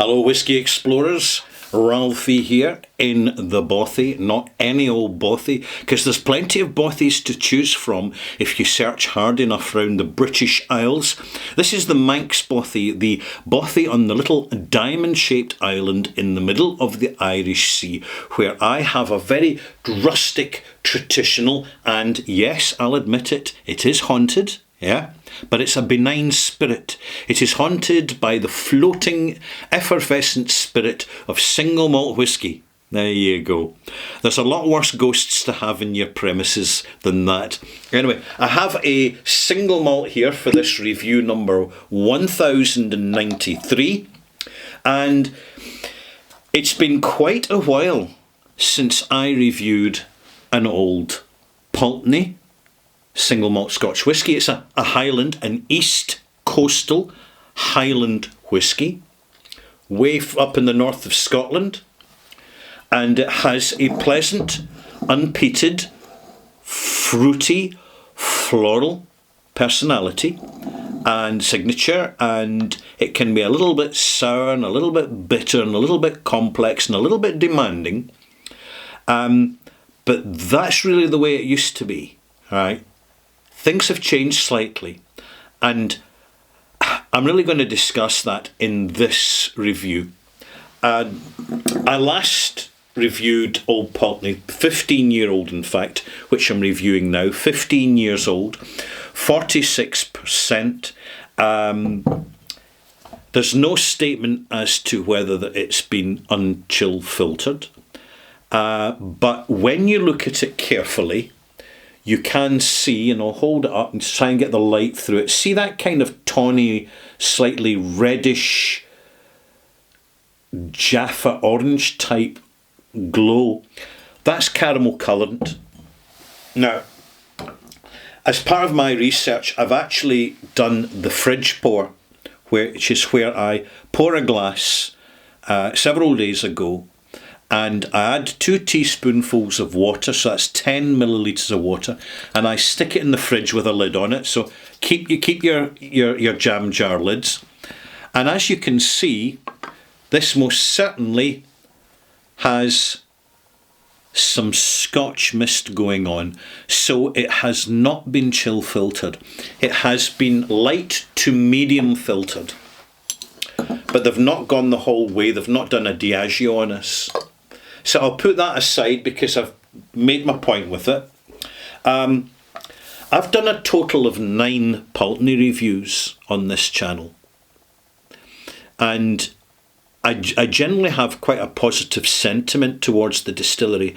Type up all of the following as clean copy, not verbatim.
Hello Whisky Explorers, Ralphie here in the Bothy, not any old Bothy, because there's plenty of Bothies to choose from if you search hard enough round the British Isles. This is the Manx Bothy, the Bothy on the little diamond-shaped island in the middle of the Irish Sea, where I have a very rustic, traditional, and yes, I'll admit it, it is haunted. Yeah, but it's a benign spirit. It is haunted by the floating, effervescent spirit of single malt whisky. There you go. There's a lot worse ghosts to have in your premises than that. Anyway, I have a single malt here for this review number 1093. And it's been quite a while since I reviewed an old Pulteney single malt Scotch whisky. It's a Highland, an East Coastal Highland whisky, way up in the north of Scotland, and it has a pleasant, unpeated, fruity, floral personality and signature, and it can be a little bit sour and a little bit bitter and a little bit complex and a little bit demanding, but that's really the way it used to be, right? Things have changed slightly, and I'm really going to discuss that in this review. I last reviewed Old Pulteney, 15-year-old in fact, which I'm reviewing now, 15 years old, 46%. There's no statement as to whether it's been unchill filtered, but when you look at it carefully, you can see, and I'll hold it up and try and get the light through it, see that kind of tawny, slightly reddish, Jaffa orange type glow. That's caramel colourant. Now, as part of my research, I've actually done the fridge pour, which is where I pour a glass several days ago, and I add 2 teaspoonfuls of water, so that's 10 millilitres of water, and I stick it in the fridge with a lid on it. So keep your jam jar lids. And as you can see, this most certainly has some Scotch mist going on, so it has not been chill filtered. It has been light to medium filtered, but they've not gone the whole way. They've not done a Diageo on us. So I'll put that aside because I've made my point with it. I've done a total of 9 Pulteney reviews on this channel. And I generally have quite a positive sentiment towards the distillery.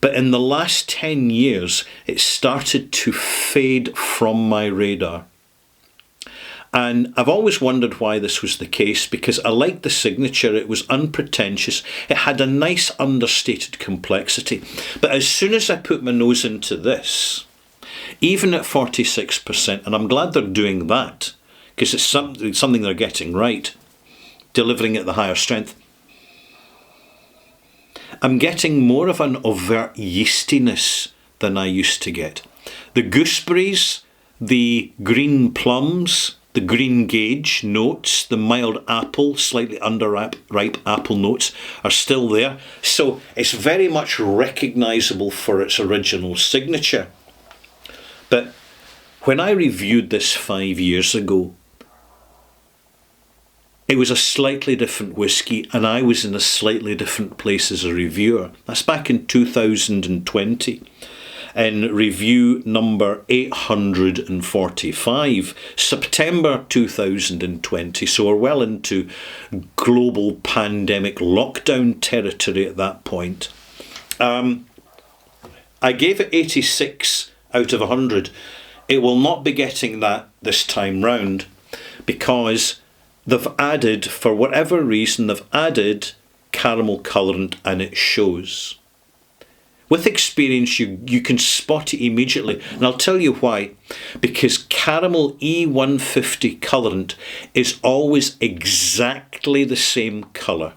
But in the last 10 years, it started to fade from my radar. And I've always wondered why this was the case, because I liked the signature. It was unpretentious. It had a nice understated complexity. But as soon as I put my nose into this, even at 46%, and I'm glad they're doing that, because it's something they're getting right, delivering at the higher strength, I'm getting more of an overt yeastiness than I used to get. The gooseberries, the green plums, the green gauge notes, the mild apple, slightly underripe apple notes are still there. So it's very much recognisable for its original signature. But when I reviewed this 5 years ago, it was a slightly different whisky, and I was in a slightly different place as a reviewer. That's back in 2020. In review number 845, September 2020, so we're well into global pandemic lockdown territory at that point. I gave it 86 out of 100. It will not be getting that this time round, because they've added, for whatever reason, they've added caramel colourant, and it shows. With experience, you can spot it immediately, and I'll tell you why. Because caramel E150 colourant is always exactly the same colour,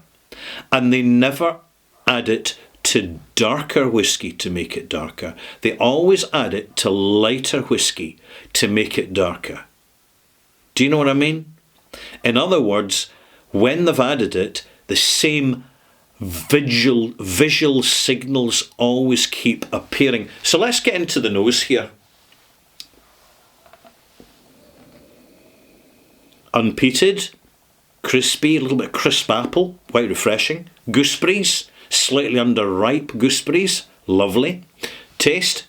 and they never add it to darker whisky to make it darker. They always add it to lighter whisky to make it darker. Do you know what I mean? In other words, when they've added it, the same visual signals always keep appearing. So let's get into the nose here. Unpeated, crispy, a little bit crisp apple, quite refreshing. Gooseberries, slightly underripe gooseberries, lovely. Taste.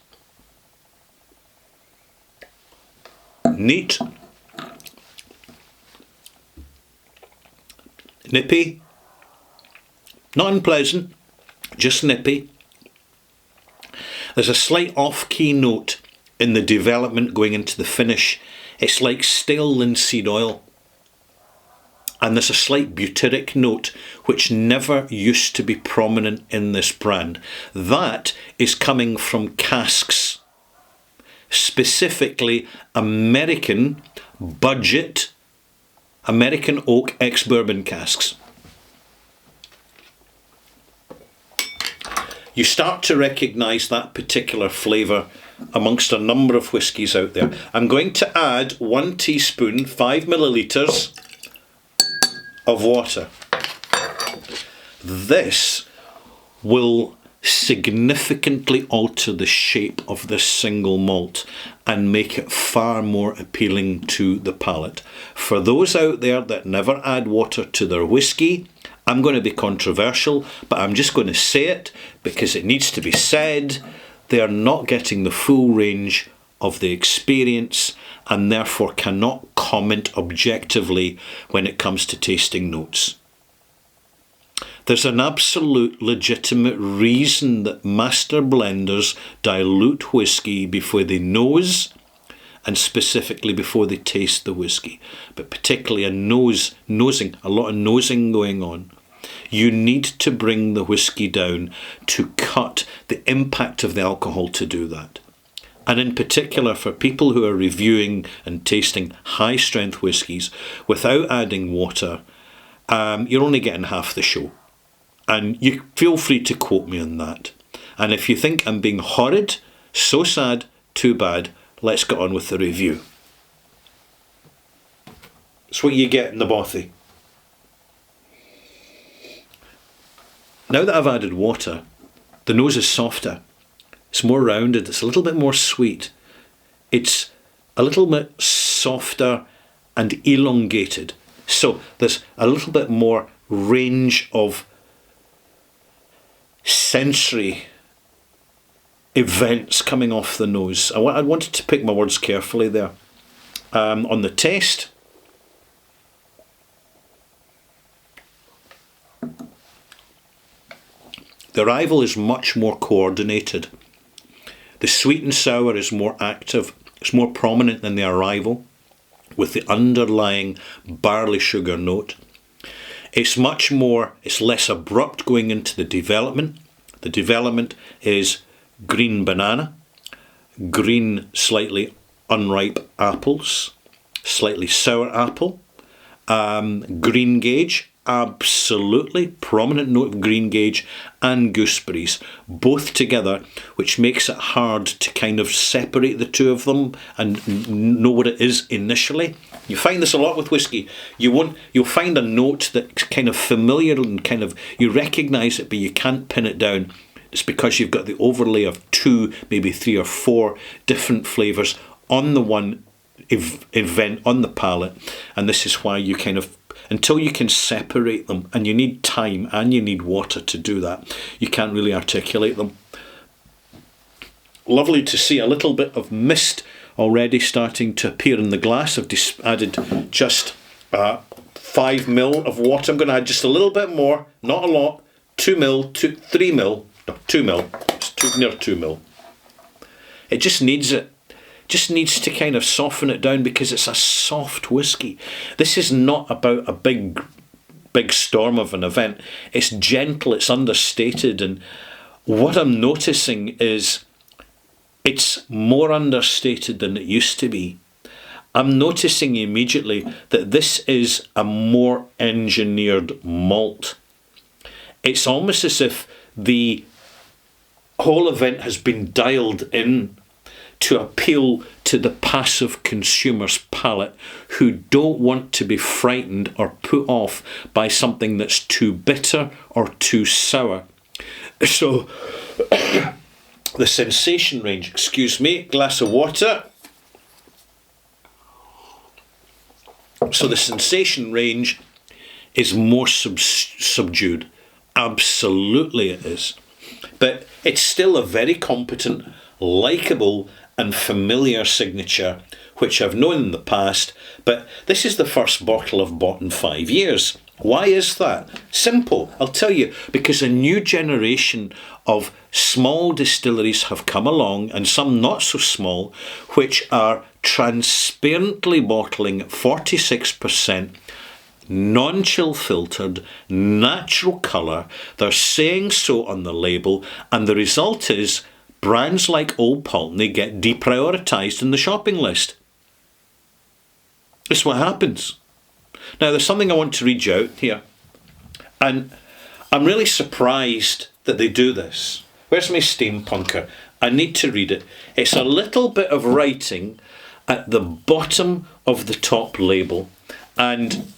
Neat. Nippy. Not unpleasant, just nippy. There's a slight off-key note in the development going into the finish. It's like stale linseed oil. And there's a slight butyric note which never used to be prominent in this brand. That is coming from casks, specifically American budget, American oak ex-bourbon casks. You start to recognise that particular flavour amongst a number of whiskies out there. I'm going to add 1 teaspoon, 5 millilitres of water. This will significantly alter the shape of this single malt and make it far more appealing to the palate. For those out there that never add water to their whiskey, I'm going to be controversial, but I'm just going to say it because it needs to be said. They are not getting the full range of the experience and therefore cannot comment objectively when it comes to tasting notes. There's an absolute legitimate reason that master blenders dilute whiskey before they nose and specifically before they taste the whiskey, but particularly a nosing, a lot of nosing going on. You need to bring the whiskey down to cut the impact of the alcohol to do that. And in particular for people who are reviewing and tasting high strength whiskies without adding water, you're only getting half the show. And you feel free to quote me on that. And if you think I'm being horrid, so sad, too bad, let's get on with the review. That's what you get in the bothy. Now that I've added water, the nose is softer. It's more rounded. It's a little bit more sweet. It's a little bit softer and elongated. So there's a little bit more range of sensory events coming off the nose. I wanted to pick my words carefully there. On the taste, the arrival is much more coordinated. The sweet and sour is more active. It's more prominent than the arrival with the underlying barley sugar note. It's less abrupt going into the development. The development is green banana, green slightly unripe apples, slightly sour apple, green gage, absolutely prominent note of green gage, and gooseberries, both together, which makes it hard to kind of separate the two of them and know what it is initially. You find this a lot with whiskey. You'll find a note that's kind of familiar and kind of, you recognise it, but you can't pin it down. It's because you've got the overlay of 2, maybe 3 or 4 different flavours on the one event on the palate, and this is why you kind of, until you can separate them, and you need time and you need water to do that, you can't really articulate them. Lovely to see a little bit of mist already starting to appear in the glass. I've added just 5 ml of water. I'm going to add just a little bit more, not a lot, 2 ml, 3 ml, no, 2 ml, it's near 2 ml. It just needs it. Just needs to kind of soften it down because it's a soft whiskey. This is not about a big storm of an event. It's gentle, it's understated, and what I'm noticing is it's more understated than it used to be. I'm noticing immediately that this is a more engineered malt. It's almost as if the whole event has been dialed in to appeal to the passive consumer's palate who don't want to be frightened or put off by something that's too bitter or too sour. So the sensation range, excuse me, glass of water. So the sensation range is more subdued. Absolutely it is. But it's still a very competent, likeable and familiar signature, which I've known in the past, but this is the first bottle I've bought in 5 years. Why is that? Simple, I'll tell you, because a new generation of small distilleries have come along, and some not so small, which are transparently bottling 46%, non-chill filtered, natural colour. They're saying so on the label, and the result is brands like Old Pulteney get deprioritised in the shopping list. It's what happens. Now, there's something I want to read you out here, and I'm really surprised that they do this. Where's my steampunker? I need to read it. It's a little bit of writing at the bottom of the top label, and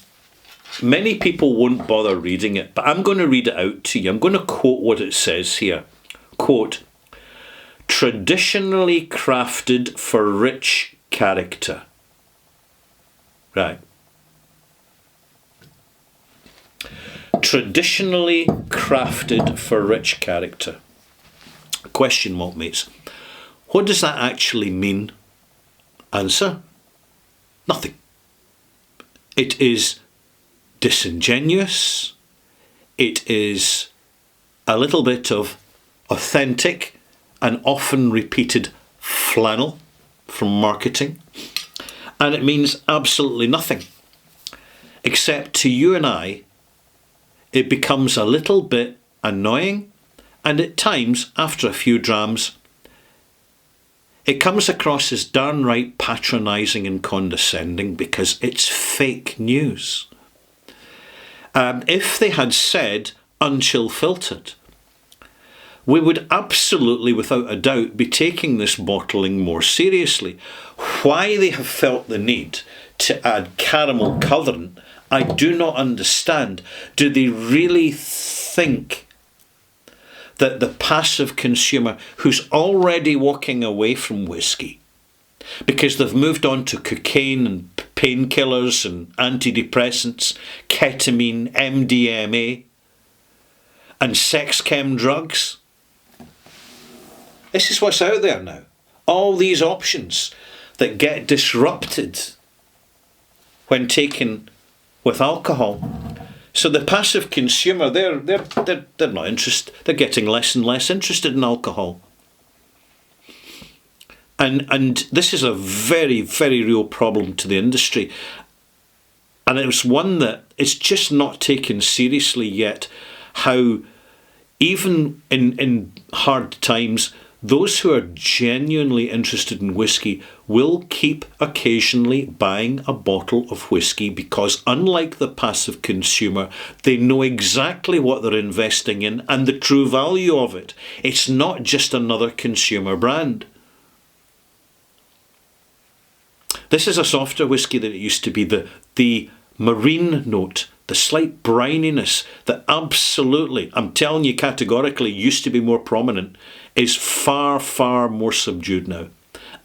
many people won't bother reading it, but I'm going to read it out to you. I'm going to quote what it says here. Quote, "Traditionally crafted for rich character." Right. Traditionally crafted for rich character. Question, maltmates. What does that actually mean? Answer: nothing. It is disingenuous. It is a little bit of authentic and often repeated flannel from marketing. And it means absolutely nothing. Except to you and I, it becomes a little bit annoying, and at times, after a few drams, it comes across as darn right patronising and condescending because it's fake news. If they had said unchill filtered, we would absolutely, without a doubt, be taking this bottling more seriously. Why they have felt the need to add caramel colourant, I do not understand. Do they really think that the passive consumer who's already walking away from whiskey because they've moved on to cocaine and painkillers and antidepressants, ketamine, MDMA, and sex chem drugs? This is what's out there now. All these options that get disrupted when taken with alcohol. So the passive consumer, they're not interested. They're getting less and less interested in alcohol. And this is a very, very real problem to the industry. And it was one that it's just not taken seriously yet, how even in hard times, those who are genuinely interested in whiskey will keep occasionally buying a bottle of whiskey because, unlike the passive consumer, they know exactly what they're investing in and the true value of it. It's not just another consumer brand. This is a softer whiskey than it used to be. The marine note, the slight brininess that absolutely, I'm telling you categorically, used to be more prominent, is far, far more subdued now.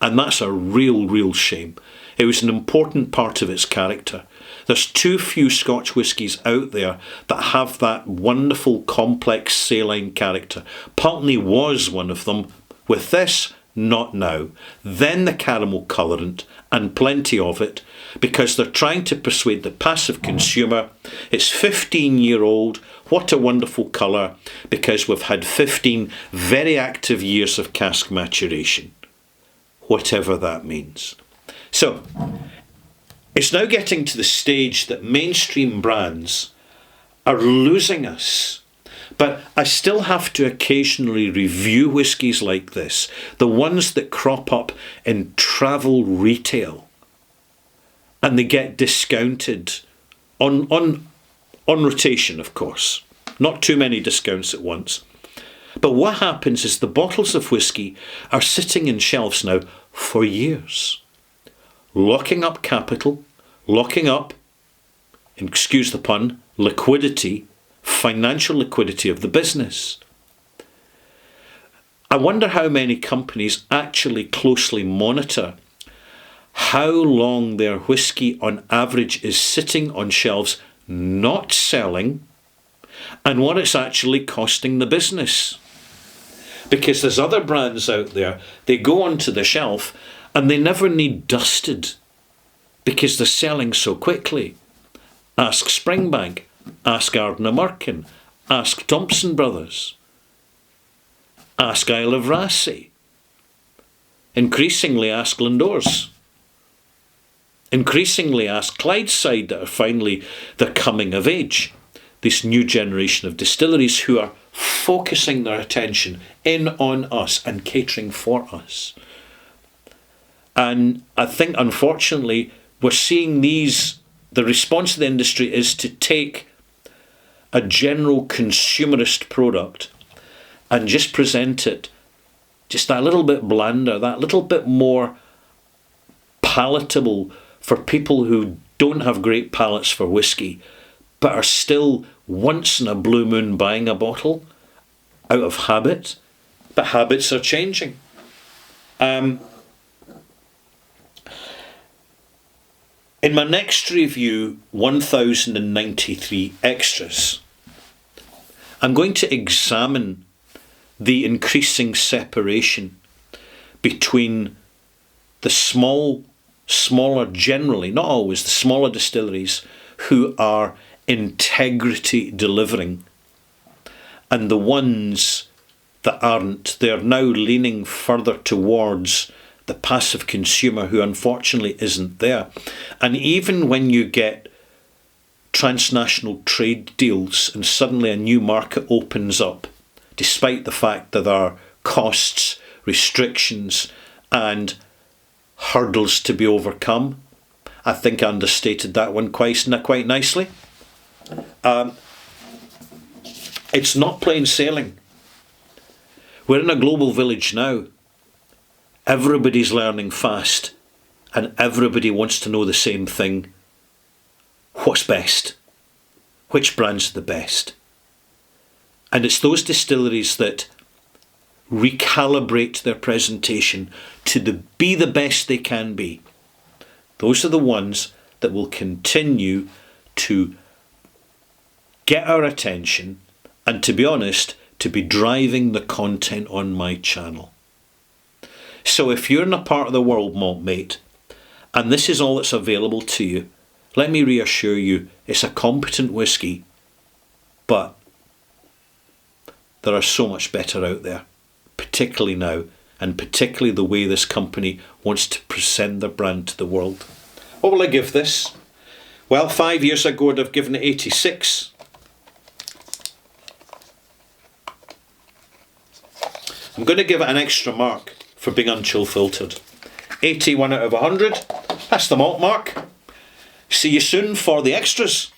And that's a real, real shame. It was an important part of its character. There's too few Scotch whiskies out there that have that wonderful, complex saline character. Pulteney was one of them. With this, not now. Then the caramel colourant, and plenty of it, because they're trying to persuade the passive consumer it's 15-year-old, what a wonderful colour, because we've had 15 very active years of cask maturation, whatever that means. So, it's now getting to the stage that mainstream brands are losing us. But I still have to occasionally review whiskies like this, the ones that crop up in travel retail, and they get discounted on rotation, of course. Not too many discounts at once. But what happens is the bottles of whiskey are sitting in shelves now for years, locking up capital, locking up, excuse the pun, liquidity, financial liquidity of the business. I wonder how many companies actually closely monitor how long their whisky on average is sitting on shelves, not selling, and what it's actually costing the business. Because there's other brands out there, they go onto the shelf and they never need dusted because they're selling so quickly. Ask Springbank, ask Ardnamurchan, ask Thompson Brothers, ask Isle of Raasay, increasingly ask Lindores, increasingly ask Clydeside, that are finally the coming of age. This new generation of distilleries who are focusing their attention in on us and catering for us. And I think, unfortunately, we're seeing the response of the industry is to take a general consumerist product and just present it just that little bit blander, that little bit more palatable for people who don't have great palates for whisky, but are still once in a blue moon buying a bottle out of habit. But habits are changing. In my next review, 1093 Extras, I'm going to examine the increasing separation between the smaller generally, not always, the smaller distilleries who are integrity delivering, and the ones that aren't. They're now leaning further towards the passive consumer who unfortunately isn't there. And even when you get transnational trade deals and suddenly a new market opens up, despite the fact that there are costs, restrictions and hurdles to be overcome, I think I understated that one quite nicely. It's not plain sailing. We're in a global village now. Everybody's learning fast and everybody wants to know the same thing. What's best? Which brand's the best? And it's those distilleries that recalibrate their presentation to be the best they can be. Those are the ones that will continue to get our attention and, to be honest, to be driving the content on my channel. So if you're in a part of the world, Maltmate, and this is all that's available to you, let me reassure you, it's a competent whisky, but there are so much better out there, particularly now, and particularly the way this company wants to present their brand to the world. What will I give this? Well, 5 years ago I'd have given it 86. I'm going to give it an extra mark for being unchill filtered. 81 out of 100. That's the malt mark. See you soon for the extras.